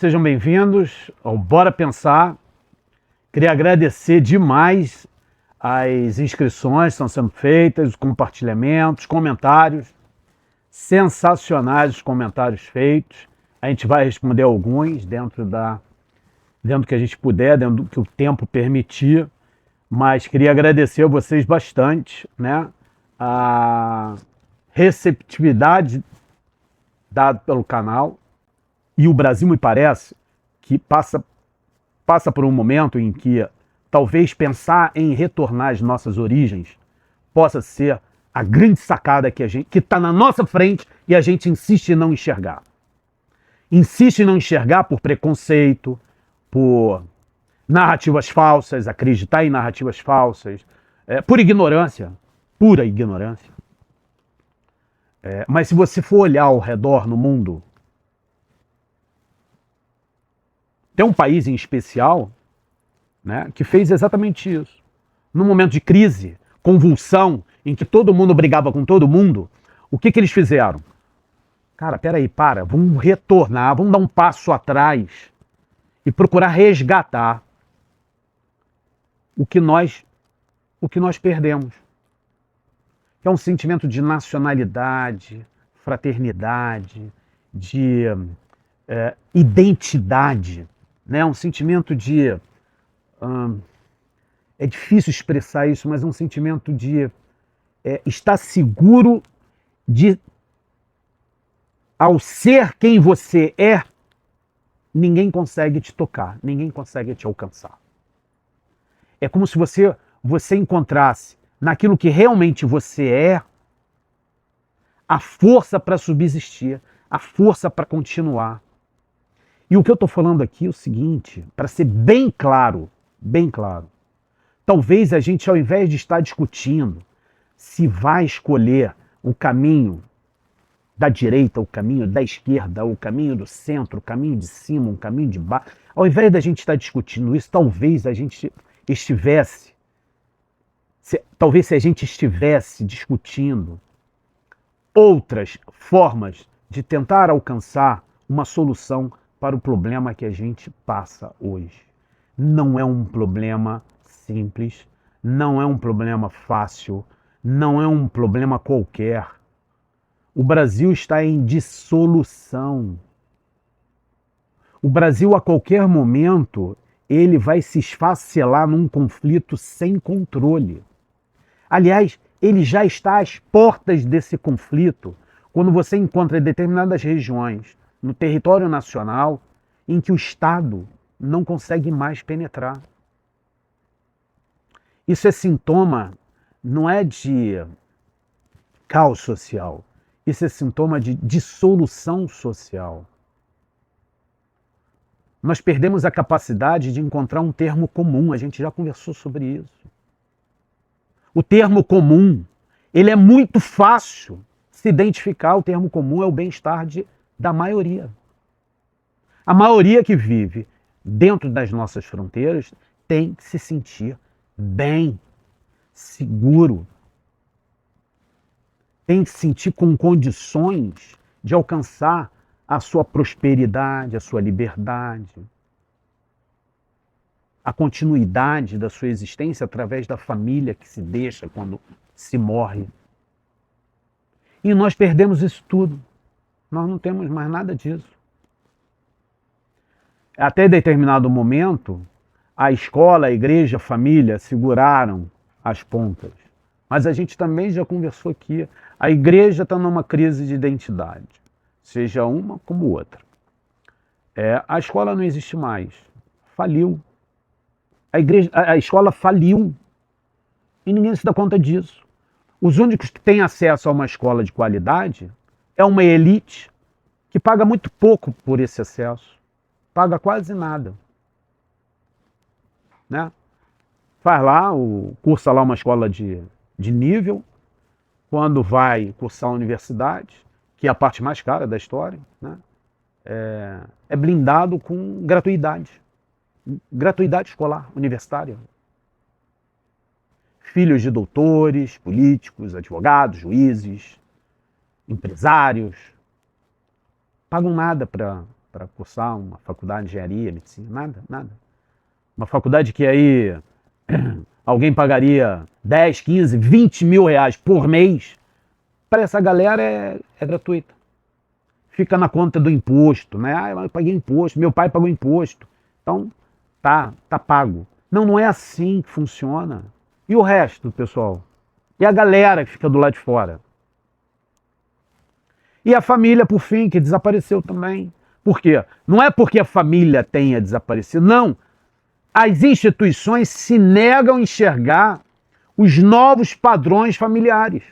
sejam bem-vindos ao Bora Pensar. Queria agradecer demais as inscrições que estão sendo feitas, os compartilhamentos, comentários. Sensacionais os comentários feitos. A gente vai responder alguns dentro do que a gente puder, dentro do que o tempo permitir. Mas queria agradecer a vocês bastante, né? A receptividade dada pelo canal. E o Brasil, me parece, que passa por um momento em que talvez pensar em retornar às nossas origens possa ser a grande sacada que está na nossa frente e a gente insiste em não enxergar. Insiste em não enxergar por preconceito, por narrativas falsas, acreditar em narrativas falsas, por ignorância, pura ignorância. Mas se você for olhar ao redor no mundo, tem um país em especial, né, que fez exatamente isso. Num momento de crise, convulsão, em que todo mundo brigava com todo mundo, o que eles fizeram? Cara, peraí, vamos retornar, vamos dar um passo atrás e procurar resgatar o que nós perdemos. Que é um sentimento de nacionalidade, fraternidade, de identidade. Né? Um sentimento de... é difícil expressar isso, mas é um sentimento de estar seguro de, ao ser quem você é, ninguém consegue te tocar, ninguém consegue te alcançar. É como se você encontrasse naquilo que realmente você é a força para subsistir, a força para continuar. E o que eu estou falando aqui é o seguinte, para ser bem claro, talvez a gente, ao invés de estar discutindo se vai escolher o caminho da direita, o caminho da esquerda, o caminho do centro, o caminho de cima, o caminho de baixo, ao invés da gente estar discutindo isso, talvez a gente estivesse, se a gente estivesse discutindo outras formas de tentar alcançar uma solução para o problema que a gente passa hoje. Não é um problema simples, não é um problema fácil, não é um problema qualquer. O Brasil está em dissolução. O Brasil, a qualquer momento, ele vai se esfacelar num conflito sem controle. Aliás, ele já está às portas desse conflito quando você encontra determinadas regiões no território nacional em que o Estado não consegue mais penetrar. Isso é sintoma, não é de caos social, isso é sintoma de dissolução social. Nós perdemos a capacidade de encontrar um termo comum, a gente já conversou sobre isso. O termo comum, ele é muito fácil se identificar, o termo comum é o bem-estar da maioria. A maioria que vive dentro das nossas fronteiras tem que se sentir bem, seguro, tem que se sentir com condições de alcançar a sua prosperidade, a sua liberdade, a continuidade da sua existência através da família que se deixa quando se morre. E nós perdemos isso tudo. Nós não temos mais nada disso. Até determinado momento, a escola, a igreja, a família seguraram as pontas. Mas a gente também já conversou aqui. A igreja está numa crise de identidade, seja uma como outra. A escola não existe mais. Faliu. A escola faliu. E ninguém se dá conta disso. Os únicos que têm acesso a uma escola de qualidade é uma elite que paga muito pouco por esse acesso. Paga quase nada. Né? Faz lá, cursa lá uma escola de nível, quando vai cursar a universidade, que é a parte mais cara da história, né? É blindado com gratuidade. Gratuidade escolar, universitária. Filhos de doutores, políticos, advogados, juízes, empresários, pagam nada para para cursar uma faculdade de engenharia, medicina, nada, nada. Uma faculdade que aí alguém pagaria 10, 15, 20 mil reais por mês, para essa galera é gratuita. Fica na conta do imposto, né? Ah, eu paguei imposto, meu pai pagou imposto. Então, tá pago. Não, não é assim que funciona. E o resto, pessoal? E a galera que fica do lado de fora? E a família, por fim, que desapareceu também. Por quê? Não é porque a família tenha desaparecido, não. As instituições se negam a enxergar os novos padrões familiares.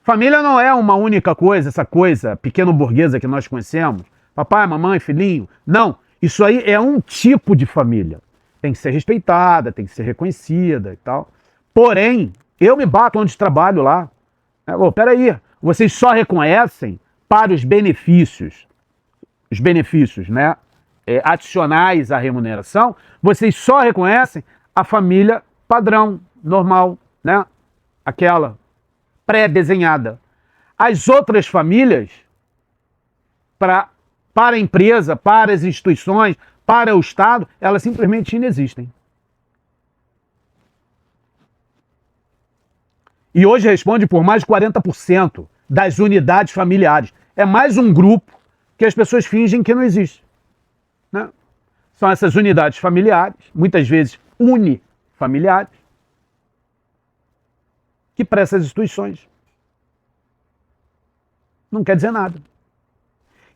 Família não é uma única coisa, essa coisa pequeno burguesa que nós conhecemos. Papai, mamãe, filhinho. Não, isso aí é um tipo de família. Tem que ser respeitada, tem que ser reconhecida e tal. Porém, eu me bato onde trabalho lá. Peraí, vocês só reconhecem para os benefícios, né, adicionais à remuneração, vocês só reconhecem a família padrão, normal, né, aquela pré-desenhada. As outras famílias, para a empresa, para as instituições, para o Estado, elas simplesmente inexistem. E hoje responde por mais de 40% das unidades familiares. É mais um grupo que as pessoas fingem que não existe. Né? São essas unidades familiares, muitas vezes unifamiliares, que para essas instituições não quer dizer nada.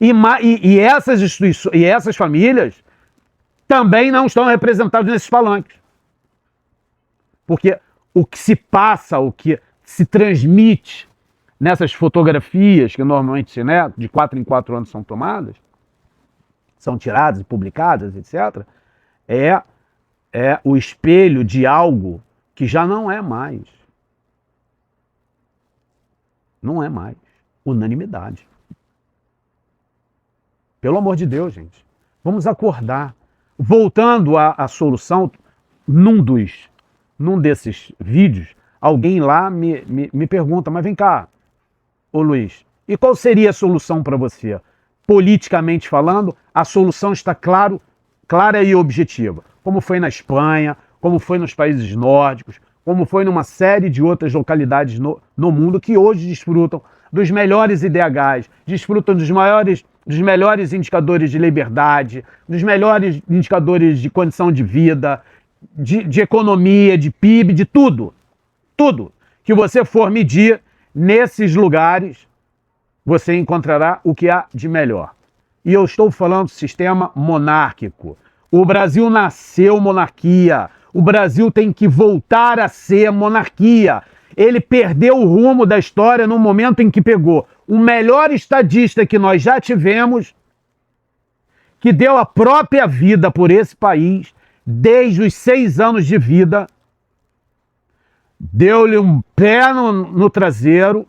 E essas instituições, e essas famílias também não estão representadas nesses palanques. Porque o que se passa, o que se transmite nessas fotografias que normalmente, né, de 4 em 4 anos são tomadas, são tiradas e publicadas, etc., é o espelho de algo que já não é mais. Não é mais unanimidade. Pelo amor de Deus, gente. Vamos acordar. Voltando à solução, num desses vídeos, alguém lá me pergunta, mas vem cá, ô Luiz, e qual seria a solução para você? Politicamente falando, a solução está clara e objetiva. Como foi na Espanha, como foi nos países nórdicos, como foi numa série de outras localidades no mundo que hoje desfrutam dos melhores IDHs, desfrutam dos melhores indicadores de liberdade, dos melhores indicadores de condição de vida, de economia, de PIB, de tudo. Tudo que você for medir nesses lugares, você encontrará o que há de melhor. E eu estou falando do sistema monárquico. O Brasil nasceu monarquia. O Brasil tem que voltar a ser monarquia. Ele perdeu o rumo da história no momento em que pegou o melhor estadista que nós já tivemos, que deu a própria vida por esse país, desde os 6 anos de vida, deu-lhe um pé no traseiro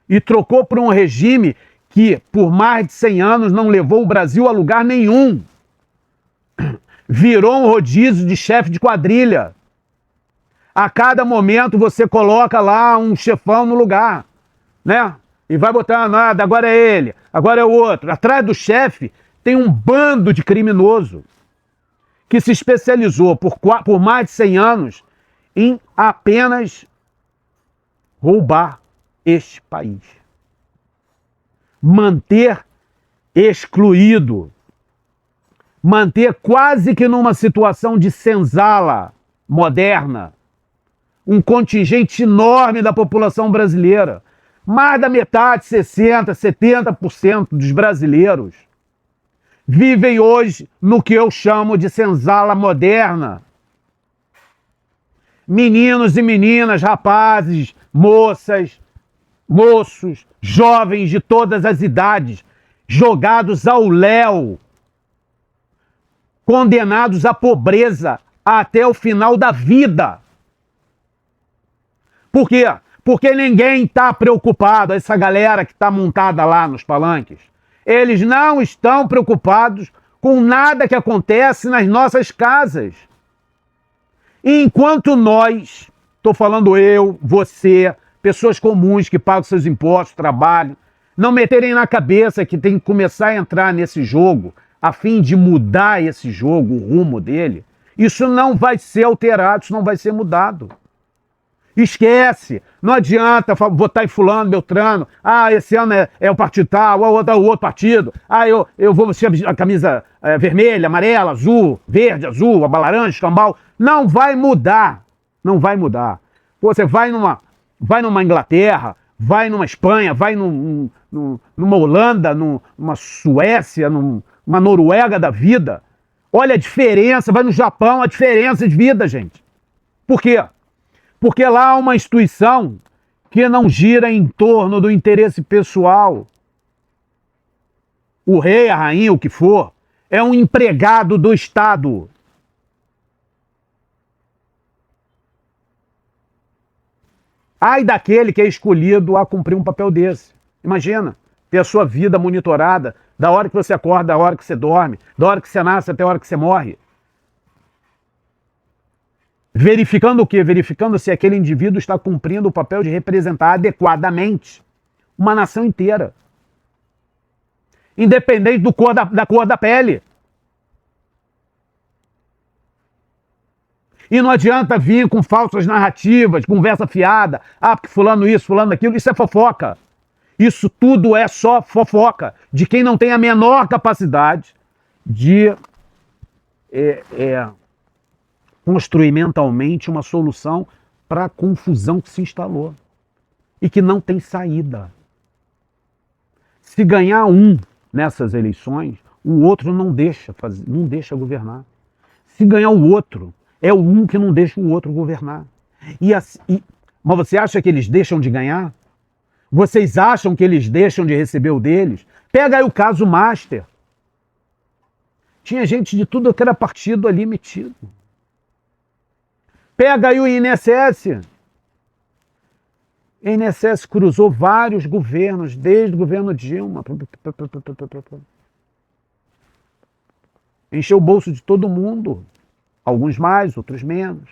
e trocou por um regime que, por mais de 100 anos, não levou o Brasil a lugar nenhum. Virou um rodízio de chefe de quadrilha. A cada momento você coloca lá um chefão no lugar, né? E vai botando, nada, agora é ele, agora é o outro. Atrás do chefe tem um bando de criminoso que se especializou por mais de 100 anos em apenas roubar este país. Manter excluído, manter quase que numa situação de senzala moderna, um contingente enorme da população brasileira. Mais da metade, 60%, 70% dos brasileiros vivem hoje no que eu chamo de senzala moderna. Meninos e meninas, rapazes, moças, moços, jovens de todas as idades, jogados ao léu, condenados à pobreza até o final da vida. Por quê? Porque ninguém está preocupado, essa galera que está montada lá nos palanques, eles não estão preocupados com nada que acontece nas nossas casas. E enquanto nós, estou falando eu, você, pessoas comuns que pagam seus impostos, trabalham, não meterem na cabeça que tem que começar a entrar nesse jogo a fim de mudar esse jogo, o rumo dele, isso não vai ser alterado, isso não vai ser mudado. Esquece, não adianta votar em fulano, Beltrano, esse ano é o partido tal, o outro partido, eu vou vestir a camisa vermelha, amarela, azul, verde, azul, laranja, escambau. Não vai mudar, não vai mudar. Você vai numa Inglaterra, vai numa Espanha, vai numa Holanda, numa Suécia, numa Noruega da vida. Olha a diferença, vai no Japão, a diferença de vida, gente. Por quê? Porque lá há uma instituição que não gira em torno do interesse pessoal. O rei, a rainha, o que for, é um empregado do Estado. Ai daquele que é escolhido a cumprir um papel desse. Imagina, ter a sua vida monitorada, da hora que você acorda, da hora que você dorme, da hora que você nasce até a hora que você morre. Verificando o quê? Verificando se aquele indivíduo está cumprindo o papel de representar adequadamente uma nação inteira. Independente da cor da pele. E não adianta vir com falsas narrativas, conversa fiada, porque fulano isso, fulano aquilo, isso é fofoca. Isso tudo é só fofoca de quem não tem a menor capacidade de construir mentalmente uma solução para a confusão que se instalou e que não tem saída. Se ganhar um nessas eleições, o outro não deixa governar. Se ganhar o outro, é o um que não deixa o outro governar. Mas você acha que eles deixam de ganhar? Vocês acham que eles deixam de receber o deles? Pega aí o caso Master. Tinha gente de tudo que era partido ali metido. Pega aí o INSS. O INSS cruzou vários governos, desde o governo Dilma. Encheu o bolso de todo mundo. Alguns mais, outros menos.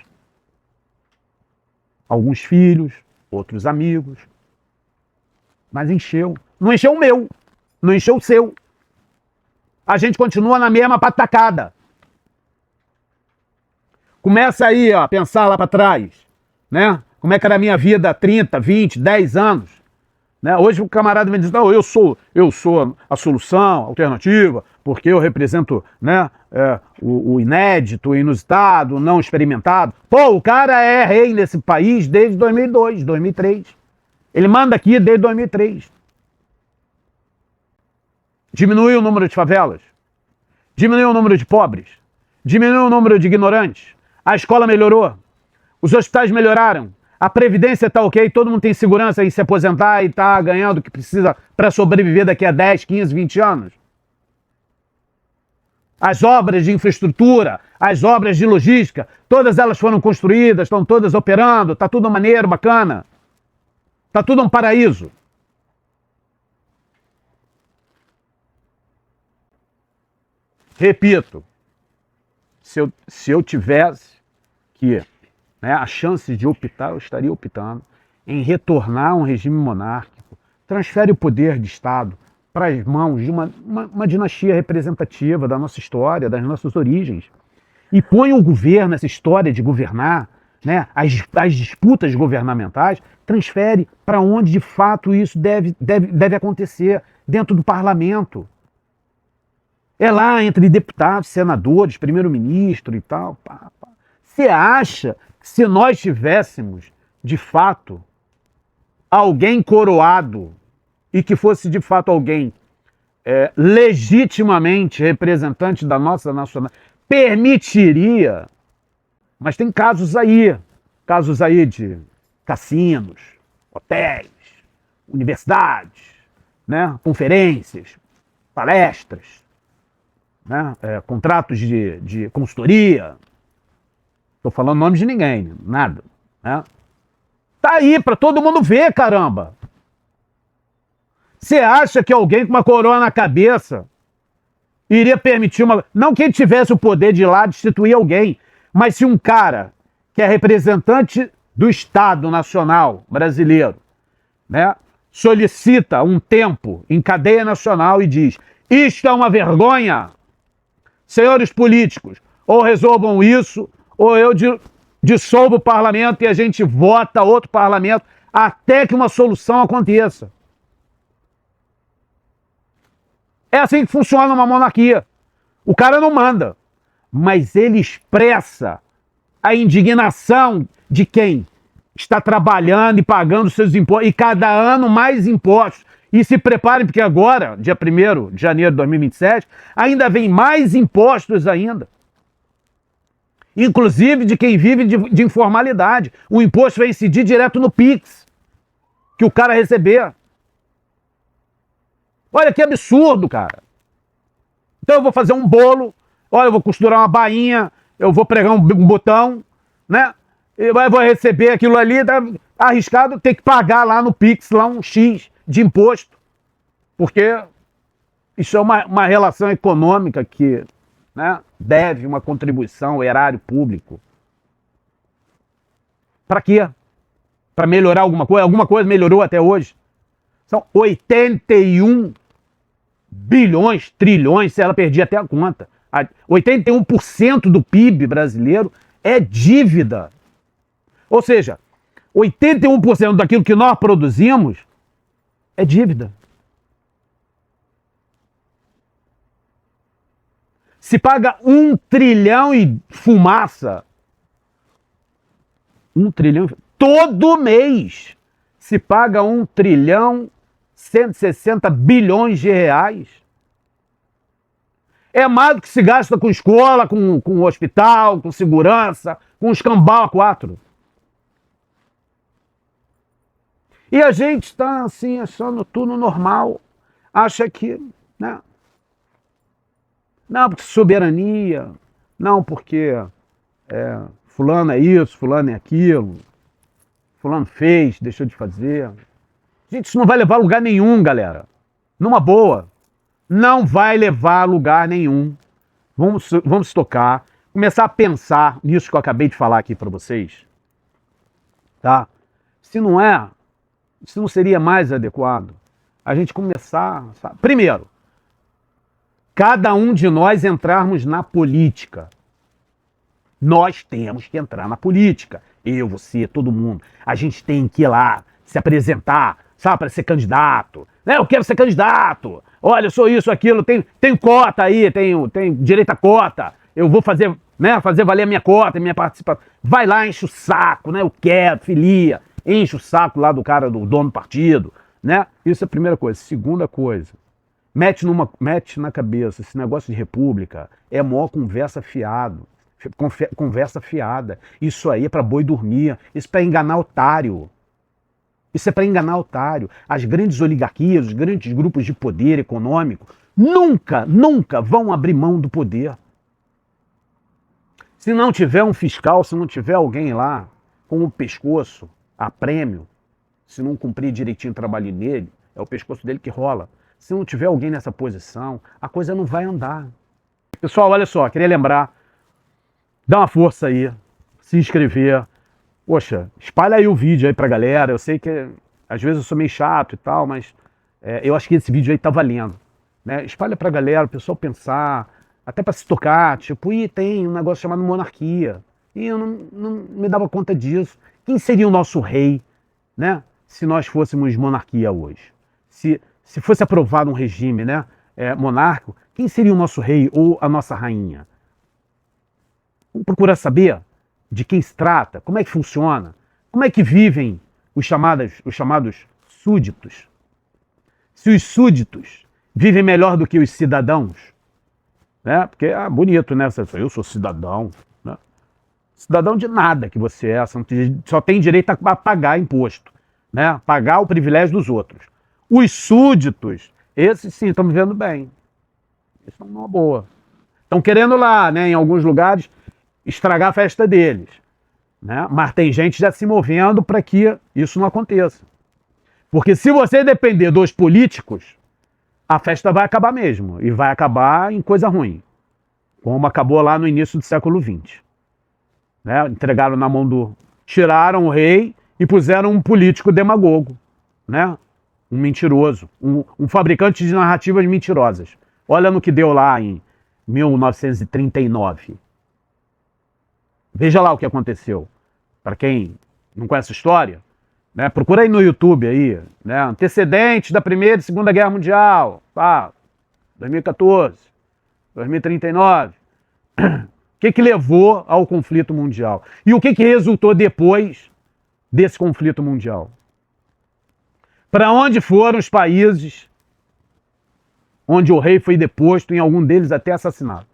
Alguns filhos, outros amigos. Mas encheu. Não encheu o meu, não encheu o seu. A gente continua na mesma patacada. Começa aí a pensar lá para trás, né? Como é que era a minha vida há 30, 20, 10 anos. Né? Hoje o camarada me diz, não, eu sou a solução, a alternativa, porque eu represento, né, o inédito, o inusitado, o não experimentado. Pô, o cara é rei nesse país desde 2002, 2003. Ele manda aqui desde 2003. Diminuiu o número de favelas. Diminuiu o número de pobres. Diminuiu o número de ignorantes. A escola melhorou. Os hospitais melhoraram. A previdência está ok. Todo mundo tem segurança em se aposentar e está ganhando o que precisa para sobreviver daqui a 10, 15, 20 anos. As obras de infraestrutura, as obras de logística, todas elas foram construídas, estão todas operando, está tudo maneiro, bacana. Está tudo um paraíso. Repito, se eu tivesse a chance de optar, eu estaria optando em retornar a um regime monárquico, transfere o poder de Estado para as mãos de uma dinastia representativa da nossa história, das nossas origens, e põe o governo, essa história de governar, né, as disputas governamentais, transfere para onde de fato isso deve acontecer, dentro do parlamento. É lá entre deputados, senadores, primeiro-ministro e tal. Você acha que se nós tivéssemos, de fato, alguém coroado e que fosse, de fato, alguém legitimamente representante da nossa nacionalidade, permitiria, mas tem casos aí de cassinos, hotéis, universidades, né, conferências, palestras, né, contratos de consultoria. Estou falando nome de ninguém, nada. Né? Tá aí para todo mundo ver, caramba. Você acha que alguém com uma coroa na cabeça iria permitir uma... Não que ele tivesse o poder de ir lá destituir alguém, mas se um cara que é representante do Estado Nacional brasileiro, né, solicita um tempo em cadeia nacional e diz: isto é uma vergonha, senhores políticos, ou resolvam isso, ou eu dissolvo o parlamento e a gente vota outro parlamento até que uma solução aconteça. É assim que funciona uma monarquia. O cara não manda, mas ele expressa a indignação de quem está trabalhando e pagando seus impostos, e cada ano mais impostos. E se preparem, porque agora, dia 1º de janeiro de 2027, ainda vem mais impostos ainda. Inclusive de quem vive de informalidade. O imposto vai incidir direto no Pix, que o cara receber. Olha que absurdo, cara. Então eu vou fazer um bolo, olha, eu vou costurar uma bainha, eu vou pregar um botão, né? Eu vou receber aquilo ali, tá arriscado ter que pagar lá no Pix, lá um X de imposto. Porque isso é uma relação econômica que, né, deve uma contribuição ao erário público. Para quê? Para melhorar alguma coisa? Alguma coisa melhorou até hoje? São 81 bilhões, trilhões, se ela perdia até a conta. 81% do PIB brasileiro é dívida. Ou seja, 81% daquilo que nós produzimos é dívida. Se paga 1 trilhão e fumaça. 1 trilhão todo mês. Se paga 1 trilhão 160 bilhões de reais. É mais do que se gasta com escola, com hospital, com segurança, com escambau a 4. E a gente está assim, achando tudo normal. Acha que, né? Não, porque soberania. Não, porque fulano é isso, fulano é aquilo. Fulano fez, deixou de fazer. Gente, isso não vai levar a lugar nenhum, galera. Numa boa. Não vai levar a lugar nenhum. Vamos tocar, começar a pensar nisso que eu acabei de falar aqui para vocês. Tá? Se não seria mais adequado a gente começar... Sabe? Primeiro, cada um de nós entrarmos na política. Nós temos que entrar na política. Eu, você, todo mundo. A gente tem que ir lá, se apresentar, sabe, para ser candidato. Né? Eu quero ser candidato. Olha, eu sou isso, aquilo, tenho cota aí, tenho direito a cota. Eu vou fazer, né, fazer valer a minha cota, a minha participação. Vai lá, enche o saco, né? Eu quero, filia. Enche o saco lá do cara, do dono do partido, né? Isso é a primeira coisa. Segunda coisa, mete na cabeça, esse negócio de república é a maior conversa fiada. Isso aí é para boi dormir, isso é para enganar otário. Isso é para enganar otário. As grandes oligarquias, os grandes grupos de poder econômico, nunca vão abrir mão do poder. Se não tiver um fiscal, se não tiver alguém lá com o pescoço a prêmio, se não cumprir direitinho o trabalho dele, é o pescoço dele que rola. Se não tiver alguém nessa posição, a coisa não vai andar. Pessoal, olha só, queria lembrar, dá uma força aí, se inscrever. Poxa, espalha aí o vídeo aí pra galera. Eu sei que às vezes eu sou meio chato e tal, mas eu acho que esse vídeo aí tá valendo. Né? Espalha pra galera, o pessoal pensar, até pra se tocar, tipo, tem um negócio chamado monarquia. E eu não me dava conta disso. Quem seria o nosso rei, né? Se nós fôssemos monarquia hoje? Se fosse aprovado um regime, né, monárquico, quem seria o nosso rei ou a nossa rainha? Vamos procurar saber de quem se trata, como é que funciona, como é que vivem os chamados súditos. Se os súditos vivem melhor do que os cidadãos, né? Porque é bonito, né? Eu sou cidadão, né? Cidadão de nada que você é, só tem direito a pagar imposto, né? Pagar o privilégio dos outros. Os súditos, esses sim estão vivendo bem. Eles estão numa boa. Estão querendo lá, né, em alguns lugares, estragar a festa deles. Né? Mas tem gente já se movendo para que isso não aconteça. Porque se você depender dos políticos, a festa vai acabar mesmo. E vai acabar em coisa ruim. Como acabou lá no início do século XX. Né? Entregaram na mão tiraram o rei e puseram um político demagogo. Né? um mentiroso, um fabricante de narrativas mentirosas. Olha no que deu lá em 1939. Veja lá o que aconteceu. Para quem não conhece a história, né, procura aí no YouTube aí, né, antecedentes da Primeira e Segunda Guerra Mundial, 2014, 2039. O que levou ao conflito mundial? E o que resultou depois desse conflito mundial? Para onde foram os países onde o rei foi deposto, em algum deles até assassinado?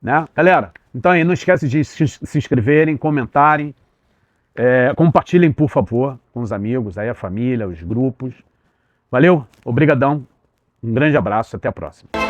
Né? Galera, então aí não esquece de se inscreverem, comentarem, compartilhem, por favor, com os amigos, aí a família, os grupos. Valeu, obrigadão, um grande abraço, até a próxima.